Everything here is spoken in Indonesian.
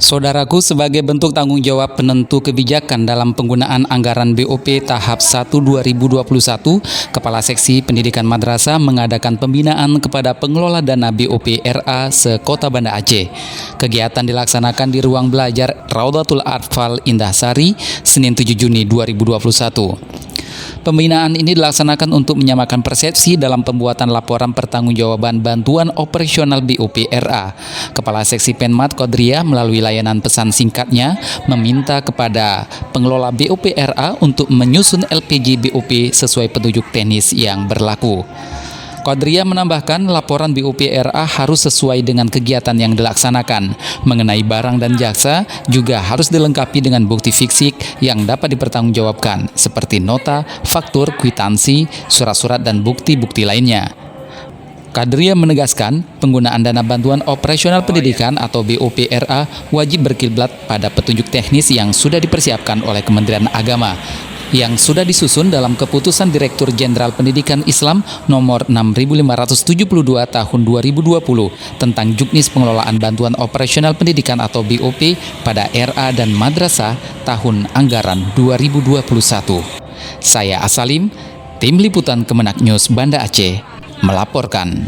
Saudaraku, sebagai bentuk tanggung jawab penentu kebijakan dalam penggunaan anggaran BOP tahap 1 2021, Kepala Seksi Pendidikan Madrasah mengadakan pembinaan kepada pengelola dana BOP RA se-Kota Banda Aceh. Kegiatan dilaksanakan di ruang belajar Raudhatul Atfal Indah Sari, Senin 7 Juni 2021. Pembinaan ini dilaksanakan untuk menyamakan persepsi dalam pembuatan laporan pertanggungjawaban bantuan operasional BOP RA. Kepala Seksi Penmat Qadriyah melalui layanan pesan singkatnya meminta kepada pengelola BOP RA untuk menyusun LPG BOP sesuai petunjuk teknis yang berlaku. Qadriyah menambahkan laporan BOP RA harus sesuai dengan kegiatan yang dilaksanakan. Mengenai barang dan jasa juga harus dilengkapi dengan bukti fisik yang dapat dipertanggungjawabkan seperti nota, faktur, kwitansi, surat-surat dan bukti-bukti lainnya. Qadriyah menegaskan penggunaan dana bantuan operasional pendidikan atau BOP RA wajib berkiblat pada petunjuk teknis yang sudah dipersiapkan oleh Kementerian Agama, yang sudah disusun dalam Keputusan Direktur Jenderal Pendidikan Islam nomor 6572 tahun 2020 tentang juknis pengelolaan bantuan operasional pendidikan atau BOP pada RA dan madrasah tahun anggaran 2021. Saya Asalim, Tim Liputan Kemenak News Banda Aceh, melaporkan.